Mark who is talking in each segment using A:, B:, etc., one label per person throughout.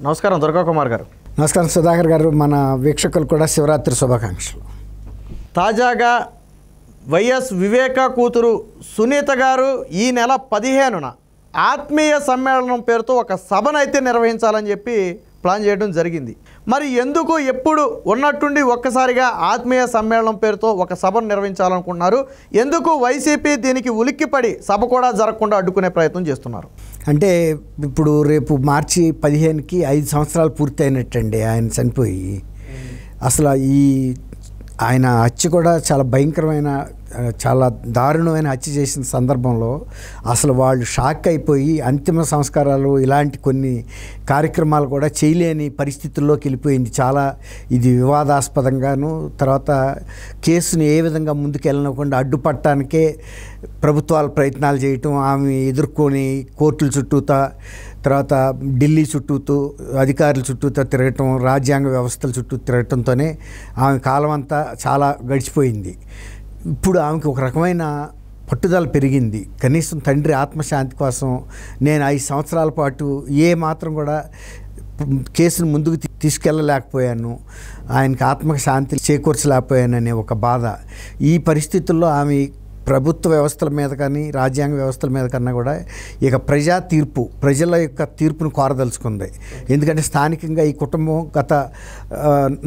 A: నమస్కారం దుర్గా కుమార్ గారు.
B: నమస్కారం సుధాకర్ గారు. మన వీక్షకులు కూడా శివరాత్రి శుభాకాంక్షలు.
A: తాజాగా వైఎస్ వివేక కూతురు సునీత గారు ఈ నెల 15న ఆత్మీయ సమ్మేళనం పేరుతో ఒక సభనైతే నిర్వహించాలని చెప్పి ప్లాన్ చేయడం జరిగింది. మరి ఎందుకు ఎప్పుడు ఉన్నట్టుండి ఒక్కసారిగా ఆత్మీయ సమ్మేళనం పేరుతో ఒక సభను నిర్వహించాలనుకుంటున్నారు? ఎందుకు వైసీపీ దీనికి ఉలిక్కిపడి సభ కూడా జరగకుండా అడ్డుకునే ప్రయత్నం చేస్తున్నారు?
B: అంటే ఇప్పుడు రేపు మార్చి 15కి 5 సంవత్సరాలు పూర్తయినట్టండి ఆయన చనిపోయి. అసలు ఆయన హత్య కూడా చాలా భయంకరమైన, చాలా దారుణమైన హత్య చేసిన సందర్భంలో అసలు వాళ్ళు షాక్ అయిపోయి అంతిమ సంస్కారాలు ఇలాంటి కొన్ని కార్యక్రమాలు కూడా చేయలేని పరిస్థితుల్లోకి వెళ్ళిపోయింది. చాలా ఇది వివాదాస్పదంగాను, తర్వాత కేసుని ఏ విధంగా ముందుకెళ్ళకుండా అడ్డుపట్టడానికే ప్రభుత్వాలు ప్రయత్నాలు చేయటం, ఆమె ఎదుర్కొని కోర్టుల చుట్టూతా, తర్వాత ఢిల్లీ చుట్టూతూ అధికారుల చుట్టూతా తిరగటం, రాజ్యాంగ వ్యవస్థల చుట్టూ తిరగటంతోనే ఆమె కాలం అంతా చాలా గడిచిపోయింది. ఇప్పుడు ఆమెకి ఒక రకమైన పట్టుదల పెరిగింది. కనీసం తండ్రి ఆత్మశాంతి కోసం నేను 5 సంవత్సరాల పాటు ఏ మాత్రం కూడా కేసును ముందుకు తీసుకెళ్ళలేకపోయాను, ఆయనకి ఆత్మశాంతి చేకూర్చలేకపోయాననే ఒక బాధ. ఈ పరిస్థితుల్లో ఆమె ప్రభుత్వ వ్యవస్థల మీద కానీ రాజ్యాంగ వ్యవస్థల మీద కన్నా కూడా ఇక ప్రజల యొక్క తీర్పును కోరదలుచుకుంది. ఎందుకంటే స్థానికంగా ఈ కుటుంబం గత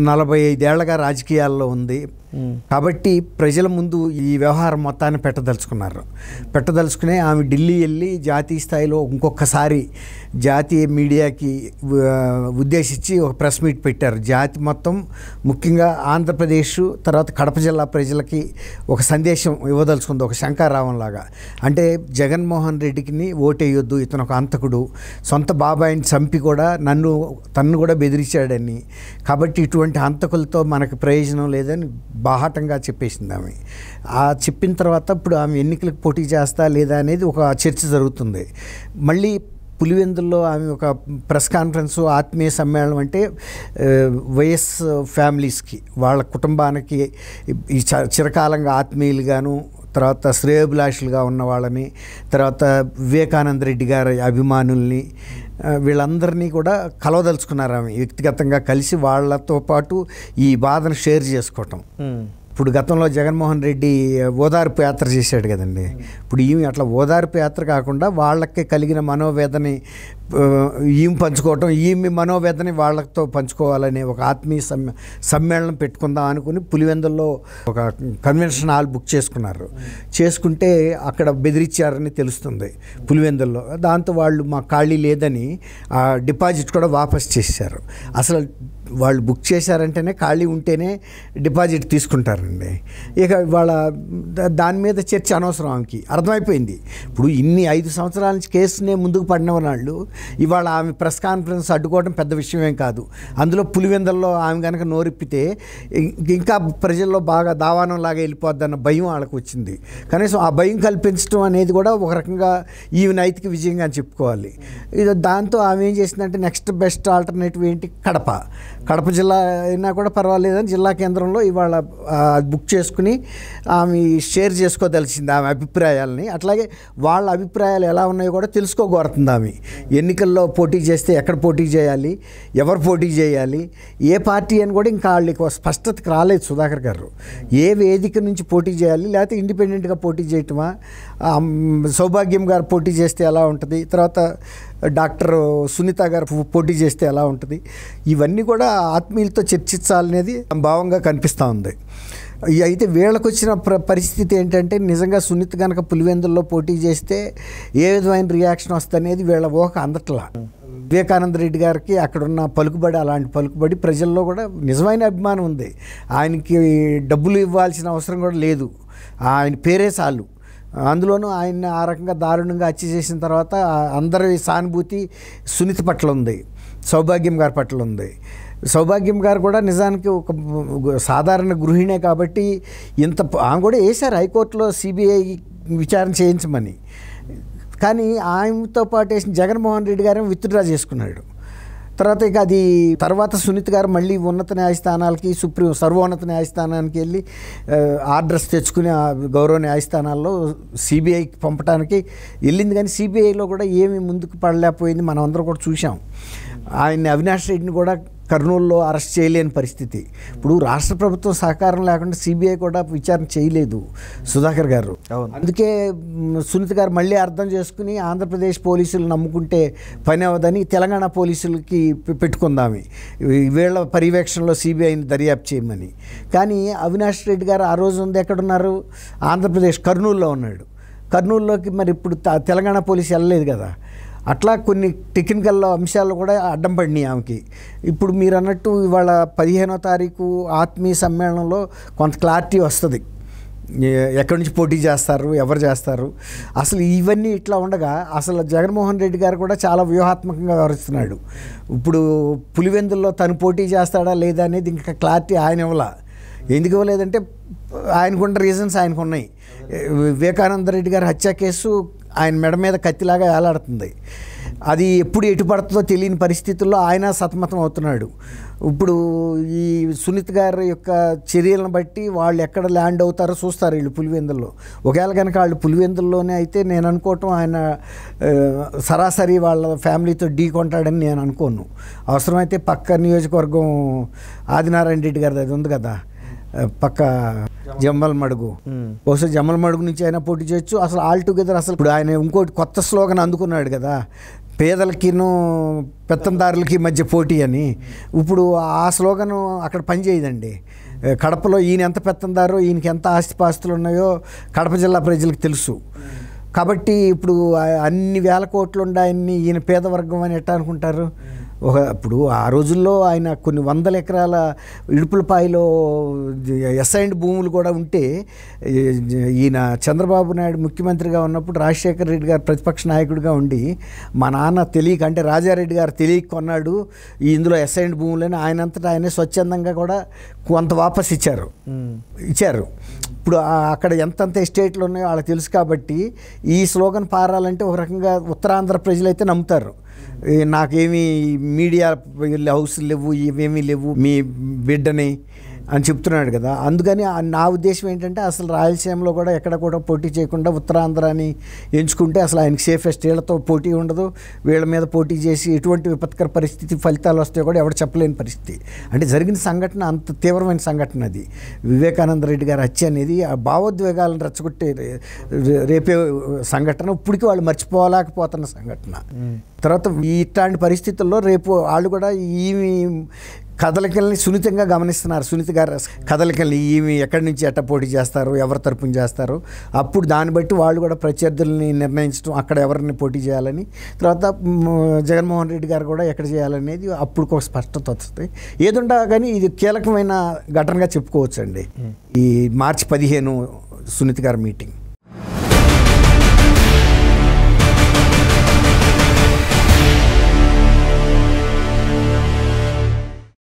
B: 45 ఏళ్లుగా రాజకీయాల్లో ఉంది కాబట్టి ప్రజల ముందు ఈ వ్యవహారం మొత్తాన్ని పెట్టదలుచుకుని ఆమె ఢిల్లీ వెళ్ళి జాతీయ స్థాయిలో ఇంకొకసారి జాతీయ మీడియాకి ఉద్దేశించి ఒక ప్రెస్ మీట్ పెట్టారు. జాతి మొత్తం, ముఖ్యంగా ఆంధ్రప్రదేశ్ తర్వాత కడప జిల్లా ప్రజలకి ఒక సందేశం ఇవ్వదలుచుకుంది, ఒక శంఖారావం లాగా. అంటే జగన్మోహన్ రెడ్డికి ఓటేయొద్దు, ఇతను ఒక హంతకుడు, సొంత బాబాయిని చంపి కూడా తన్ను కూడా బెదిరించాడని, కాబట్టి ఇటువంటి హంతకులతో మనకు ప్రయోజనం లేదని బాహాటంగా చెప్పేసింది ఆమె. ఆ చెప్పిన తర్వాత ఇప్పుడు ఆమె ఎన్నికలకు పోటీ చేస్తా లేదా అనేది ఒక చర్చ జరుగుతుంది. మళ్ళీ పులివెందుల్లో ఆమె ఒక ప్రెస్ కాన్ఫరెన్స్, ఆత్మీయ సమ్మేళనం అంటే వైఎస్ ఫ్యామిలీస్కి, వాళ్ళ కుటుంబానికి ఈ చిరకాలంగా ఆత్మీయులుగాను, తర్వాత శ్రేయోభిలాషులుగా ఉన్న వాళ్ళని, తర్వాత వివేకానంద రెడ్డి గారి అభిమానుల్ని, వీళ్ళందరినీ కూడా కలవదలుచుకున్నారు ఆమె. వ్యక్తిగతంగా కలిసి వాళ్ళతో పాటు ఈ బాధను షేర్ చేసుకోవటం. ఇప్పుడు గతంలో జగన్మోహన్ రెడ్డి ఓదార్పు యాత్ర చేశాడు కదండి. ఇప్పుడు ఈమె అట్లా ఓదార్పు యాత్ర కాకుండా వాళ్ళకి కలిగిన మనోవేదని ఈమె పంచుకోవటం, ఈమె మనోవేదని వాళ్ళతో పంచుకోవాలనే ఒక ఆత్మీయ సమ్మేళనం పెట్టుకుందాం అనుకుని పులివెందుల్లో ఒక కన్వెన్షన్ హాల్ బుక్ చేసుకుంటే అక్కడ బెదిరించారని తెలుస్తుంది పులివెందుల్లో. దాంతో వాళ్ళు మా ఖాళీ లేదని ఆ డిపాజిట్ కూడా వాపస్ చేశారు. అసలు వాళ్ళు బుక్ చేశారంటేనే ఖాళీ ఉంటేనే డిపాజిట్ తీసుకుంటారండి. ఇక వాళ్ళ దాని మీద చర్చ అనవసరం, ఆమెకి అర్థమైపోయింది. ఇప్పుడు ఇన్ని 5 సంవత్సరాల నుంచి కేసునే ముందుకు పడిన వాళ్ళు ఇవాళ ఆమె ప్రెస్ కాన్ఫరెన్స్ అడ్డుకోవడం పెద్ద విషయమేం కాదు. అందులో పులివెందుల్లో ఆమె కనుక నోరిప్పితే ఇంకా ప్రజల్లో బాగా దావానంలాగా వెళ్ళిపోద్దన్న భయం వాళ్ళకు వచ్చింది. కనీసం ఆ భయం కల్పించడం అనేది కూడా ఒక రకంగా ఈ నైతిక విజయంగా చెప్పుకోవాలి. దాంతో ఆమె ఏం చేసిందంటే నెక్స్ట్ బెస్ట్ ఆల్టర్నేటివ్ ఏంటి, కడప జిల్లా అయినా కూడా పర్వాలేదని జిల్లా కేంద్రంలో ఇవాళ బుక్ చేసుకుని ఆమె షేర్ చేసుకోదలిసింది ఆమె అభిప్రాయాలని. అట్లాగే వాళ్ళ అభిప్రాయాలు ఎలా ఉన్నాయో కూడా తెలుసుకోగోరుతుంది ఆమె. ఎన్నికల్లో పోటీ చేస్తే ఎక్కడ పోటీ చేయాలి, ఎవరు పోటీ చేయాలి, ఏ పార్టీ అని కూడా ఇంకా వాళ్ళకి స్పష్టతకు రాలేదు సుధాకర్ గారు. ఏ వేదిక నుంచి పోటీ చేయాలి, లేకపోతే ఇండిపెండెంట్గా పోటీ చేయటమా, సౌభాగ్యం గారు పోటీ చేస్తే ఎలా ఉంటుంది, తర్వాత డాక్టర్ సునీత గారు పోటీ చేస్తే ఎలా ఉంటుంది, ఇవన్నీ కూడా ఆత్మీయులతో చర్చించాలనేది భావంగా కనిపిస్తూ ఉంది. అయితే వీళ్ళకు వచ్చిన పరిస్థితి ఏంటంటే నిజంగా సునీత కనుక పులివెందుల్లో పోటీ చేస్తే ఏ విధమైన రియాక్షన్ వస్తుందనేది వీళ్ళ ఊహ అందట్లా. వివేకానంద రెడ్డి గారికి అక్కడున్న పలుకుబడి, అలాంటి పలుకుబడి ప్రజల్లో కూడా నిజమైన అభిమానం ఉంది. ఆయనకి డబ్బులు ఇవ్వాల్సిన అవసరం కూడా లేదు, ఆయన పేరే చాలు. అందులోనూ ఆయన ఆ రకంగా దారుణంగా హత్య చేసిన తర్వాత అందరి సానుభూతి సునీత పట్ల ఉంది, సౌభాగ్యం గారి పట్ల ఉంది. సౌభాగ్యం గారు కూడా నిజానికి ఒక సాధారణ గృహిణే కాబట్టి ఆమె కూడా వేశారు హైకోర్టులో సిబిఐ విచారణ చేయించమని. కానీ ఆమెతో పాటు వేసిన జగన్మోహన్ రెడ్డి గారు విత్డ్రా చేసుకున్నాడు. తర్వాత ఇక అది తర్వాత సునీత గారు మళ్ళీ ఉన్నత న్యాయస్థానాలకి, సర్వోన్నత న్యాయస్థానానికి వెళ్ళి ఆర్డర్స్ తెచ్చుకుని గౌరవ న్యాయస్థానాల్లో సిబిఐకి పంపడానికి వెళ్ళింది. కానీ సిబిఐలో కూడా ఏమీ ముందుకు పడలేకపోయింది, మనం అందరం కూడా చూసాం. ఆయన్ని అవినాష్ రెడ్డిని కూడా కర్నూలులో అరెస్ట్ చేయలేని పరిస్థితి. ఇప్పుడు రాష్ట్ర ప్రభుత్వం సహకారం లేకుండా సిబిఐ కూడా విచారణ చేయలేదు సుధాకర్ గారు. అందుకే సునీత గారు మళ్ళీ అర్థం చేసుకుని ఆంధ్రప్రదేశ్ పోలీసులు నమ్ముకుంటే పని అవ్వదని తెలంగాణ పోలీసులకి పెట్టుకుందామి, వీళ్ళ పర్యవేక్షణలో సిబిఐని దర్యాప్తు చేయమని. కానీ అవినాష్ రెడ్డి గారు ఆ రోజు ఉంది ఎక్కడున్నారు? ఆంధ్రప్రదేశ్ కర్నూలులో ఉన్నాడు. కర్నూలులోకి మరి ఇప్పుడు తెలంగాణ పోలీసు వెళ్ళలేదు కదా. అట్లా కొన్ని టెక్నికల్ అంశాలు కూడా అడ్డం పడినాయి ఆమెకి. ఇప్పుడు మీరు అన్నట్టు ఇవాళ 15వ తారీఖు ఆత్మీయ సమ్మేళనంలో కొంత క్లారిటీ వస్తుంది, ఎక్కడి నుంచి పోటీ చేస్తారు, ఎవరు చేస్తారు. అసలు ఇవన్నీ ఇట్లా ఉండగా అసలు జగన్మోహన్ రెడ్డి గారు కూడా చాలా వ్యూహాత్మకంగా వ్యవహరిస్తున్నాడు. ఇప్పుడు పులివెందుల్లో తను పోటీ చేస్తాడా లేదా అనేది ఇంకా క్లారిటీ ఆయన ఇవ్వాల. ఎందుకు ఇవ్వలేదంటే ఆయనకున్న రీజన్స్ ఆయనకు ఉన్నాయి. వివేకానంద రెడ్డి గారి హత్య కేసు ఆయన మెడ మీద కత్తిలాగా వేలాడుతుంది. అది ఎప్పుడు ఎటు పడుతుందో తెలియని పరిస్థితుల్లో ఆయన సతమతం అవుతున్నాడు. ఇప్పుడు ఈ సునీత్ గారి యొక్క చర్యలను బట్టి వాళ్ళు ఎక్కడ ల్యాండ్ అవుతారో చూస్తారు వీళ్ళు పులివెందుల్లో. ఒకవేళ కనుక వాళ్ళు పులివెందుల్లోనే అయితే నేను అనుకోవటం ఆయన సరాసరి వాళ్ళ ఫ్యామిలీతో ఢీ కొంటాడని నేను అనుకోను. అవసరమైతే పక్క నియోజకవర్గం ఆదినారాయణ రెడ్డి గారిది అది ఉంది కదా పక్క జమ్మలమడుగు, బహుశా జమ్మలమడుగు నుంచి అయినా పోటీ చేయొచ్చు. అసలు ఆల్ టుగెదర్ అసలు ఇప్పుడు ఆయన ఇంకోటి కొత్త స్లోగన్ అందుకున్నాడు కదా, పేదలకిను పెత్తందారులకి మధ్య పోటీ అని. ఇప్పుడు ఆ స్లోగను అక్కడ పనిచేయదండి. కడపలో ఈయన ఎంత పెత్తందారో, ఈయనకి ఎంత ఆస్తిపాస్తులు ఉన్నాయో కడప జిల్లా ప్రజలకు తెలుసు. కాబట్టి ఇప్పుడు అన్ని వేల కోట్లు ఉండాయన్ని ఈయన పేదవర్గం అని ఎట్టా అనుకుంటారు? ఇప్పుడు ఆ రోజుల్లో ఆయన కొన్ని వందల ఎకరాల ఇడుపులపాయలో అసైన్డ్ భూములు కూడా ఉంటే, ఈయన చంద్రబాబు నాయుడు ముఖ్యమంత్రిగా ఉన్నప్పుడు రాజశేఖర రెడ్డి గారు ప్రతిపక్ష నాయకుడిగా ఉండి మా నాన్న తెలియక, అంటే రాజారెడ్డి గారు తెలియక కొన్నాడు ఇందులో అసైన్డ్ భూములని ఆయనంతటా ఆయనే స్వచ్ఛందంగా కూడా కొంత వాపస్ ఇచ్చారు. ఇప్పుడు అక్కడ ఎంతంత ఎస్టేట్లు ఉన్నాయో వాళ్ళకి తెలుసు. కాబట్టి ఈ స్లోగన్ పారాలంటే ఒక రకంగా ఉత్తరాంధ్ర ప్రజలైతే నమ్ముతారు. నాకేమీ మీడియా హౌస్ లేవు, ఇవేమీ లేవు, మీ బిడ్డని అని చెప్తున్నాడు కదా. అందుకని నా ఉద్దేశం ఏంటంటే అసలు రాయలసీమలో కూడా ఎక్కడ కూడా పోటీ చేయకుండా ఉత్తరాంధ్రాని ఎంచుకుంటే అసలు ఆయనకి సేఫెస్ట్. వీళ్ళతో పోటీ ఉండదు, వీళ్ళ మీద పోటీ చేసి ఎటువంటి విపత్కర పరిస్థితి ఫలితాలు వస్తాయో కూడా ఎవరు చెప్పలేని పరిస్థితి. అంటే జరిగిన సంఘటన అంత తీవ్రమైన సంఘటన అది. వివేకానంద రెడ్డి గారి హత్య అనేది ఆ భావోద్వేగాలను రెచ్చగొట్టే రేపే సంఘటన. ఇప్పటికీ వాళ్ళు మర్చిపోలేకపోతున్న సంఘటన. తర్వాత ఇట్లాంటి పరిస్థితుల్లో రేపు వాళ్ళు కూడా ఈ కదలికల్ని సున్నితంగా గమనిస్తున్నారు. సునీత గారు కదలికల్ని ఈమె ఎక్కడి నుంచి ఎట్ట పోటీ చేస్తారు, ఎవరి తరపున చేస్తారు, అప్పుడు దాన్ని బట్టి వాళ్ళు కూడా ప్రత్యర్థుల్ని నిర్ణయించడం, అక్కడ ఎవరిని పోటీ చేయాలని, తర్వాత జగన్మోహన్ రెడ్డి గారు కూడా ఎక్కడ చేయాలనేది అప్పుడు ఒక స్పష్టత వస్తుంది. ఏదుండా కానీ ఇది కీలకమైన ఘటనగా చెప్పుకోవచ్చండి ఈ మార్చి 15 సునీత గారి మీటింగ్.